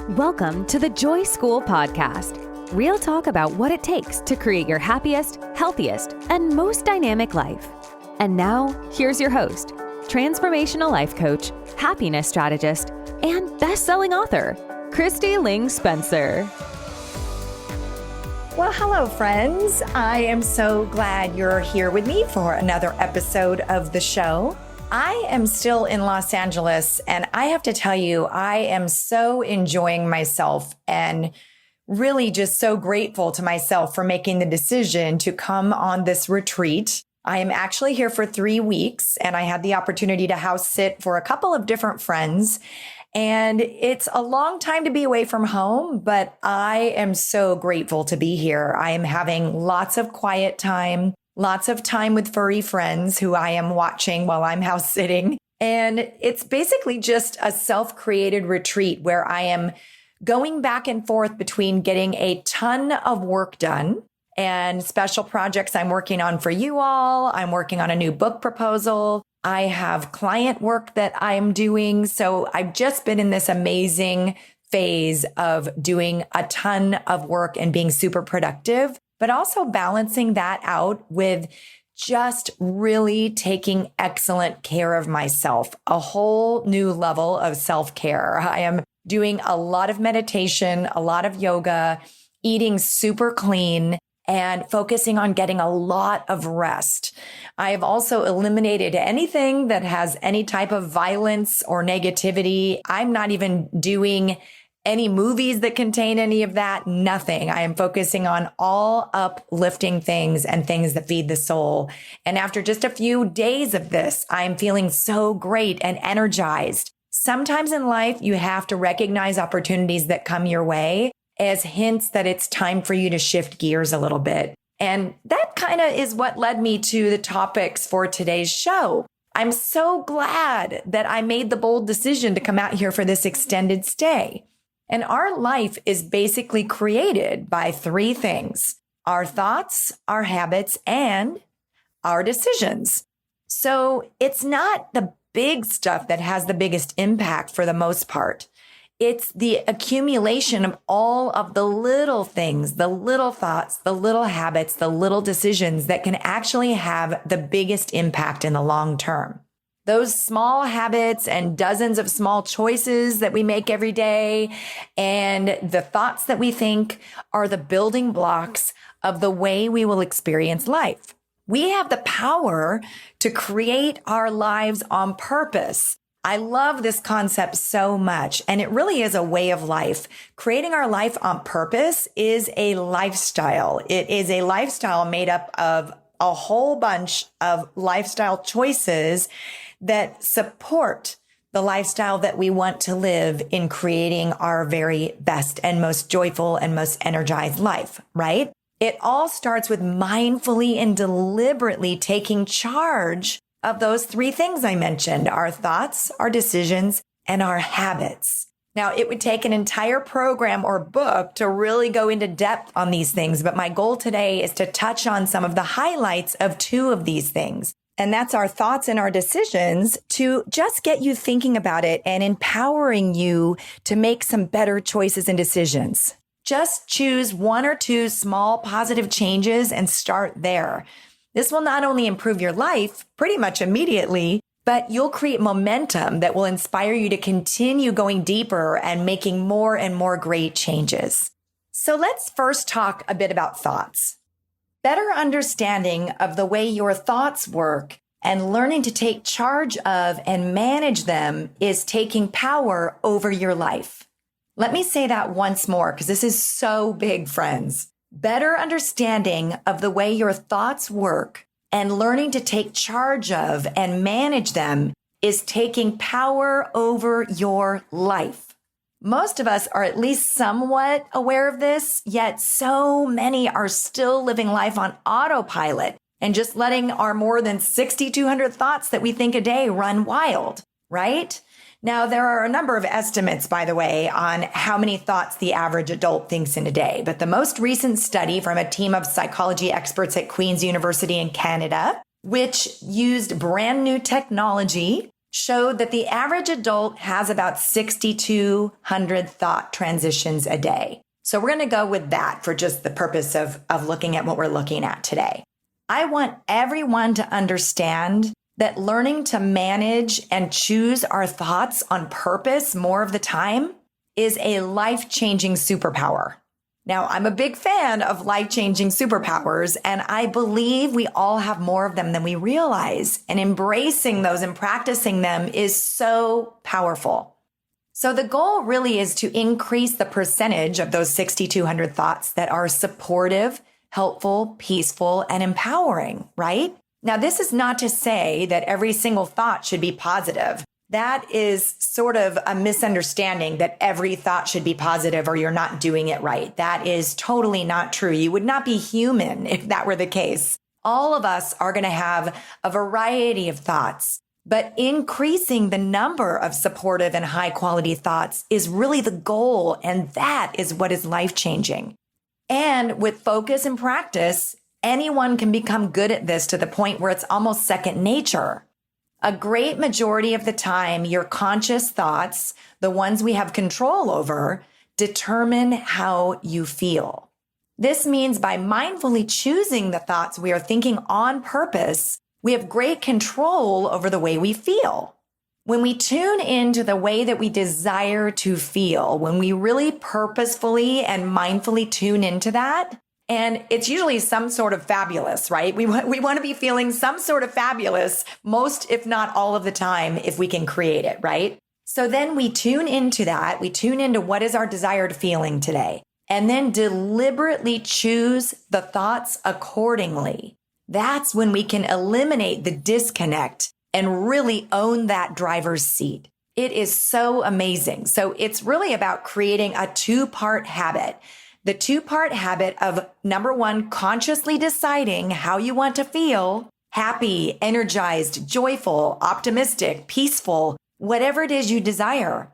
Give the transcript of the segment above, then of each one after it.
Welcome to the Joy School Podcast. Real talk about what it takes to create your happiest, healthiest, and most dynamic life. And now, here's your host, transformational life coach, happiness strategist, and best-selling author, Kristi Ling Spencer. Well, hello, friends. I am so glad you're here with me for another episode of the show. I am still in Los Angeles, and I have to tell you, I am so enjoying myself and really just so grateful to myself for making the decision to come on this retreat. I am actually here for 3 weeks, and I had the opportunity to house sit for a couple of different friends. And it's a long time to be away from home, but I am so grateful to be here. I am having lots of quiet time, lots of time with furry friends who I am watching while I'm house sitting. And it's basically just a self-created retreat where I am going back and forth between getting a ton of work done and special projects I'm working on for you all. I'm working on a new book proposal. I have client work that I'm doing. So I've just been in this amazing phase of doing a ton of work and being super productive, but also balancing that out with just really taking excellent care of myself, a whole new level of self-care. I am doing a lot of meditation, a lot of yoga, eating super clean, and focusing on getting a lot of rest. I have also eliminated anything that has any type of violence or negativity. I'm not even doing any movies that contain any of that, nothing. I am focusing on all uplifting things and things that feed the soul. And after just a few days of this, I'm feeling so great and energized. Sometimes in life, you have to recognize opportunities that come your way as hints that it's time for you to shift gears a little bit. And that kind of is what led me to the topics for today's show. I'm so glad that I made the bold decision to come out here for this extended stay. And our life is basically created by 3 things: our thoughts, our habits, and our decisions. So it's not the big stuff that has the biggest impact for the most part. It's the accumulation of all of the little things, the little thoughts, the little habits, the little decisions that can actually have the biggest impact in the long term. Those small habits and dozens of small choices that we make every day and the thoughts that we think are the building blocks of the way we will experience life. We have the power to create our lives on purpose. I love this concept so much, and it really is a way of life. Creating our life on purpose is a lifestyle. It is a lifestyle made up of a whole bunch of lifestyle choices that support the lifestyle that we want to live in creating our very best and most joyful and most energized life, right? It all starts with mindfully and deliberately taking charge of those 3 things I mentioned: our thoughts, our decisions, and our habits. Now, it would take an entire program or book to really go into depth on these things, but my goal today is to touch on some of the highlights of 2 of these things. And that's our thoughts and our decisions, to just get you thinking about it and empowering you to make some better choices and decisions. Just choose 1 or 2 small positive changes and start there. This will not only improve your life pretty much immediately, but you'll create momentum that will inspire you to continue going deeper and making more and more great changes. So let's first talk a bit about thoughts. Better understanding of the way your thoughts work and learning to take charge of and manage them is taking power over your life. Let me say that once more, because this is so big, friends. Better understanding of the way your thoughts work and learning to take charge of and manage them is taking power over your life. Most of us are at least somewhat aware of this, yet so many are still living life on autopilot and just letting our more than 6,200 thoughts that we think a day run wild, right? Now, there are a number of estimates, by the way, on how many thoughts the average adult thinks in a day. But the most recent study from a team of psychology experts at Queen's University in Canada, which used brand new technology, showed that the average adult has about 6,200 thought transitions a day. So we're going to go with that for just the purpose of looking at what we're looking at today. I want everyone to understand that learning to manage and choose our thoughts on purpose more of the time is a life-changing superpower. Now, I'm a big fan of life-changing superpowers, and I believe we all have more of them than we realize. And embracing those and practicing them is so powerful. So the goal really is to increase the percentage of those 6,200 thoughts that are supportive, helpful, peaceful, and empowering, right? Now, this is not to say that every single thought should be positive. That is sort of a misunderstanding that every thought should be positive or you're not doing it right. That is totally not true. You would not be human if that were the case. All of us are going to have a variety of thoughts, but increasing the number of supportive and high quality thoughts is really the goal. And that is what is life-changing. And with focus and practice, anyone can become good at this to the point where it's almost second nature. A great majority of the time, your conscious thoughts, the ones we have control over, determine how you feel. This means by mindfully choosing the thoughts we are thinking on purpose, we have great control over the way we feel. When we tune into the way that we desire to feel, when we really purposefully and mindfully tune into that, and it's usually some sort of fabulous, right? We want to be feeling some sort of fabulous most, if not all of the time, if we can create it, right? So then we tune into that. We tune into what is our desired feeling today, and then deliberately choose the thoughts accordingly. That's when we can eliminate the disconnect and really own that driver's seat. It is so amazing. So it's really about creating a two-part habit. The two-part habit of number one, consciously deciding how you want to feel, happy, energized, joyful, optimistic, peaceful, whatever it is you desire.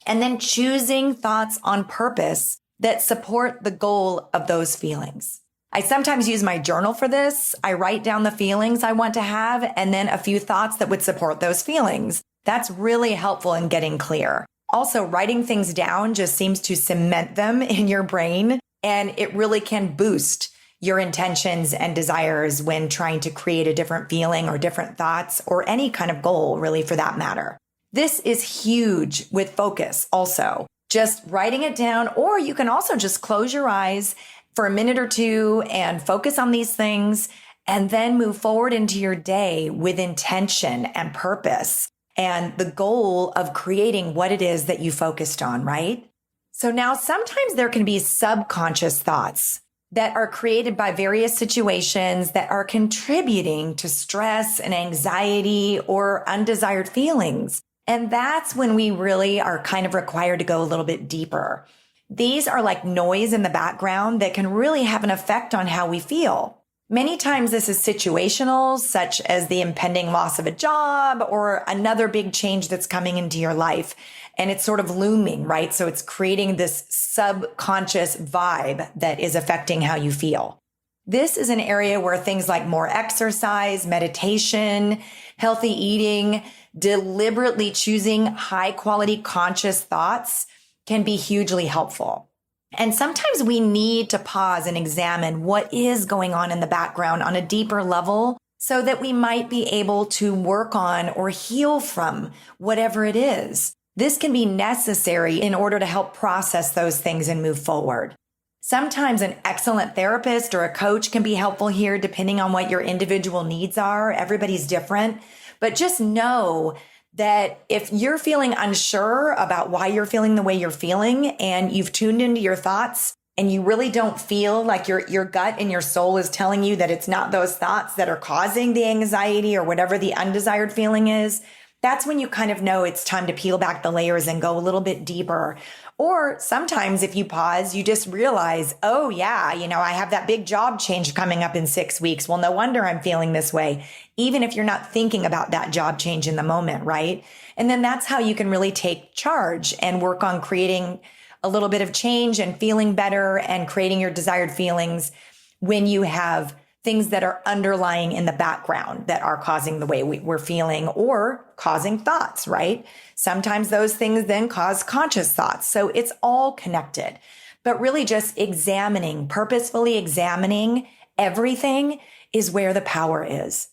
And then choosing thoughts on purpose that support the goal of those feelings. I sometimes use my journal for this. I write down the feelings I want to have and then a few thoughts that would support those feelings. That's really helpful in getting clear. Also, writing things down just seems to cement them in your brain, and it really can boost your intentions and desires when trying to create a different feeling or different thoughts or any kind of goal, really, for that matter. This is huge with focus also. Just writing it down, or you can also just close your eyes for a minute or two and focus on these things and then move forward into your day with intention and purpose and the goal of creating what it is that you focused on, right? So now sometimes there can be subconscious thoughts that are created by various situations that are contributing to stress and anxiety or undesired feelings. And that's when we really are kind of required to go a little bit deeper. These are like noise in the background that can really have an effect on how we feel. Many times this is situational, such as the impending loss of a job or another big change that's coming into your life. And it's sort of looming, right? So it's creating this subconscious vibe that is affecting how you feel. This is an area where things like more exercise, meditation, healthy eating, deliberately choosing high quality conscious thoughts can be hugely helpful. And sometimes we need to pause and examine what is going on in the background on a deeper level so that we might be able to work on or heal from whatever it is. This can be necessary in order to help process those things and move forward. Sometimes an excellent therapist or a coach can be helpful here depending on what your individual needs are. Everybody's different, but just know that if you're feeling unsure about why you're feeling the way you're feeling and you've tuned into your thoughts and you really don't feel like your gut and your soul is telling you that it's not those thoughts that are causing the anxiety or whatever the undesired feeling is, that's when you kind of know it's time to peel back the layers and go a little bit deeper. Or sometimes if you pause, you just realize, oh yeah, I have that big job change coming up in 6 weeks. Well, no wonder I'm feeling this way, even if you're not thinking about that job change in the moment, right? And then that's how you can really take charge and work on creating a little bit of change and feeling better and creating your desired feelings when you have things that are underlying in the background that are causing the way we're feeling or causing thoughts, right? Sometimes those things then cause conscious thoughts. So it's all connected, but really just purposefully examining everything is where the power is.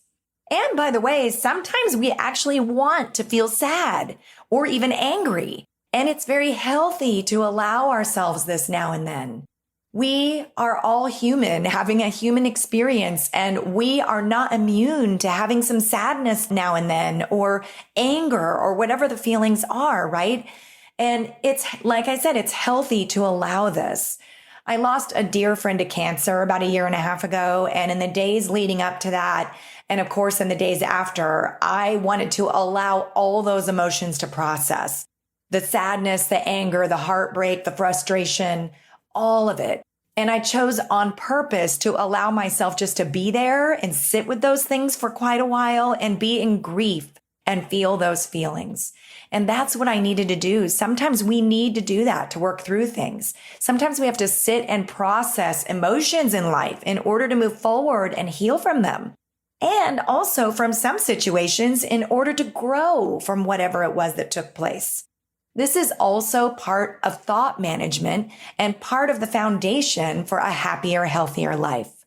And by the way, sometimes we actually want to feel sad or even angry. And it's very healthy to allow ourselves this now and then. We are all human, having a human experience, and we are not immune to having some sadness now and then, or anger, or whatever the feelings are, right? And it's, like I said, it's healthy to allow this. I lost a dear friend to cancer about 1.5 years ago, and in the days leading up to that, and of course in the days after, I wanted to allow all those emotions to process. The sadness, the anger, the heartbreak, the frustration, all of it. And I chose on purpose to allow myself just to be there and sit with those things for quite a while and be in grief and feel those feelings. And that's what I needed to do. Sometimes we need to do that to work through things. Sometimes we have to sit and process emotions in life in order to move forward and heal from them. And also from some situations in order to grow from whatever it was that took place. This is also part of thought management and part of the foundation for a happier, healthier life.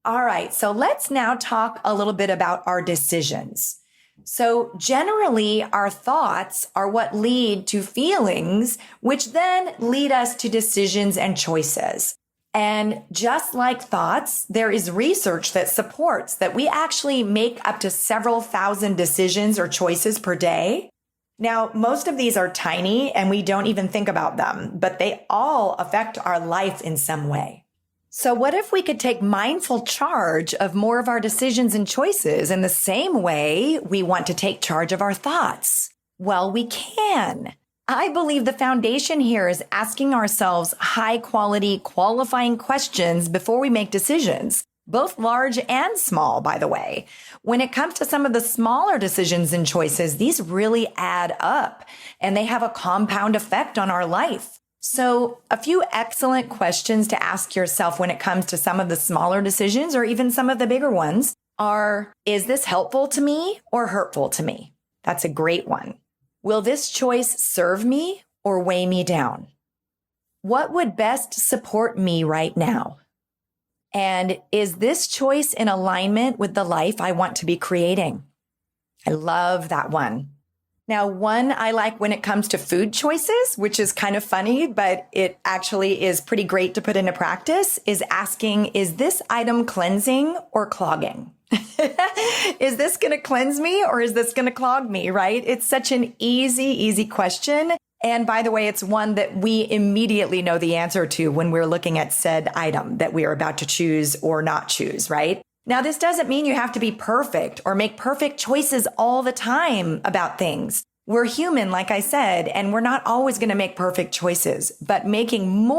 All right, so let's now talk a little bit about our decisions. So generally, our thoughts are what lead to feelings, which then lead us to decisions and choices. And just like thoughts, there is research that supports that we actually make up to several thousand decisions or choices per day. Now, most of these are tiny and we don't even think about them, but they all affect our life in some way. So what if we could take mindful charge of more of our decisions and choices in the same way we want to take charge of our thoughts? Well, we can. I believe the foundation here is asking ourselves high quality, qualifying questions before we make decisions. Both large and small, by the way. When it comes to some of the smaller decisions and choices, these really add up and they have a compound effect on our life. So a few excellent questions to ask yourself when it comes to some of the smaller decisions or even some of the bigger ones are, is this helpful to me or hurtful to me? That's a great one. Will this choice serve me or weigh me down? What would best support me right now? And is this choice in alignment with the life I want to be creating? I love that one. Now, one I like when it comes to food choices, which is kind of funny, but it actually is pretty great to put into practice, is asking, is this item cleansing or clogging? Is this going to cleanse me or is this going to clog me, right? It's such an easy question. And by the way, it's one that we immediately know the answer to when we're looking at said item that we are about to choose or not choose, right? Now, this doesn't mean you have to be perfect or make perfect choices all the time about things. We're human, like I said, and we're not always going to make perfect choices, but making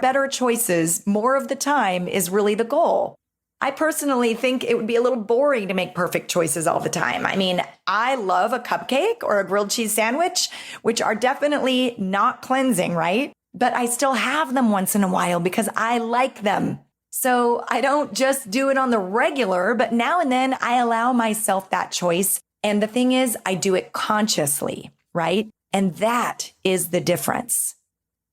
better choices more of the time is really the goal. I personally think it would be a little boring to make perfect choices all the time. I mean, I love a cupcake or a grilled cheese sandwich, which are definitely not cleansing, right? But I still have them once in a while because I like them. So I don't just do it on the regular, but now and then I allow myself that choice. And the thing is, I do it consciously, right? And that is the difference.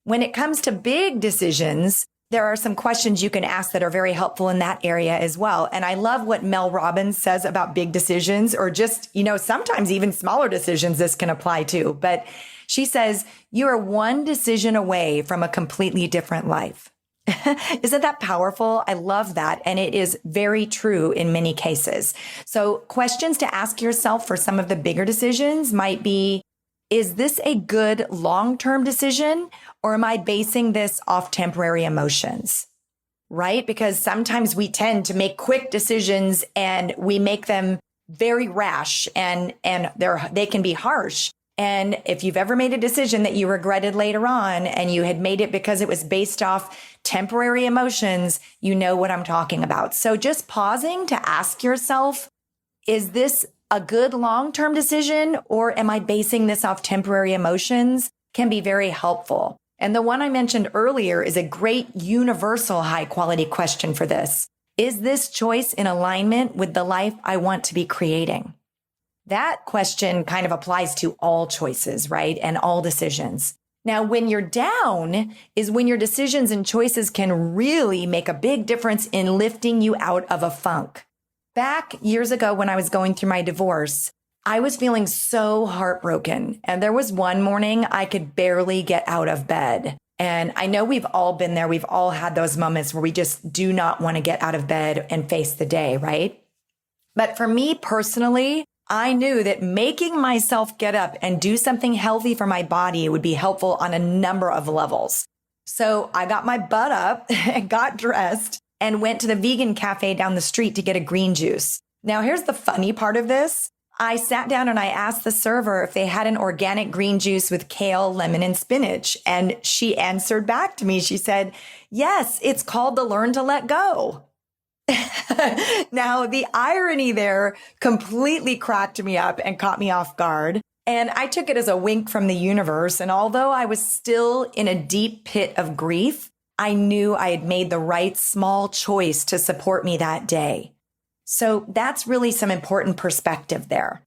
When it comes to big decisions, there are some questions you can ask that are very helpful in that area as well. And I love what Mel Robbins says about big decisions, or just, sometimes even smaller decisions this can apply to. But she says, you are one decision away from a completely different life. Isn't that powerful? I love that. And it is very true in many cases. So questions to ask yourself for some of the bigger decisions might be, is this a good long-term decision, or am I basing this off temporary emotions? Right? Because sometimes we tend to make quick decisions and we make them very rash and they can be harsh. And if you've ever made a decision that you regretted later on and you had made it because it was based off temporary emotions, you know what I'm talking about. So just pausing to ask yourself, is this a good long-term decision, or am I basing this off temporary emotions, can be very helpful. And the one I mentioned earlier is a great universal high quality question for this. Is this choice in alignment with the life I want to be creating? That question kind of applies to all choices, right? And all decisions. Now, when you're down is when your decisions and choices can really make a big difference in lifting you out of a funk. Back years ago when I was going through my divorce, I was feeling so heartbroken. And there was one morning I could barely get out of bed. And I know we've all been there. We've all had those moments where we just do not want to get out of bed and face the day, right? But for me personally, I knew that making myself get up and do something healthy for my body would be helpful on a number of levels. So I got my butt up and got dressed and went to the vegan cafe down the street to get a green juice. Now, here's the funny part of this. I sat down and I asked the server if they had an organic green juice with kale, lemon, and spinach. And she answered back to me. She said, yes, it's called the Learn to Let Go. Now, the irony there completely cracked me up and caught me off guard. And I took it as a wink from the universe. And although I was still in a deep pit of grief, I knew I had made the right small choice to support me that day. So that's really some important perspective there.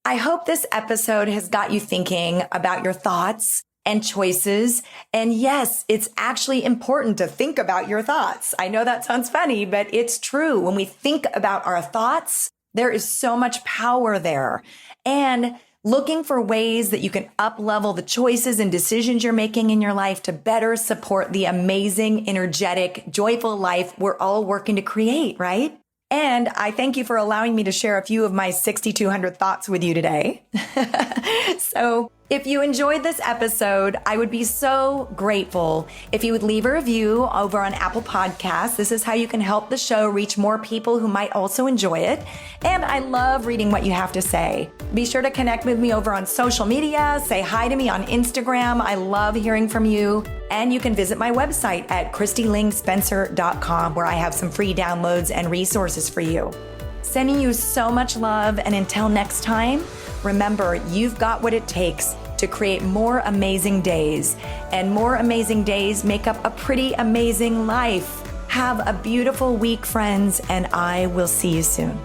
I hope this episode has got you thinking about your thoughts and choices. And yes, it's actually important to think about your thoughts. I know that sounds funny, but it's true. When we think about our thoughts, there is so much power there. And looking for ways that you can up-level the choices and decisions you're making in your life to better support the amazing, energetic, joyful life we're all working to create, right? And I thank you for allowing me to share a few of my 6,200 thoughts with you today. So if you enjoyed this episode, I would be so grateful if you would leave a review over on Apple Podcasts. This is how you can help the show reach more people who might also enjoy it. And I love reading what you have to say. Be sure to connect with me over on social media. Say hi to me on Instagram. I love hearing from you. And you can visit my website at KristiLingSpencer.com, where I have some free downloads and resources for you. Sending you so much love. And until next time, remember, you've got what it takes to create more amazing days. And more amazing days make up a pretty amazing life. Have a beautiful week, friends, and I will see you soon.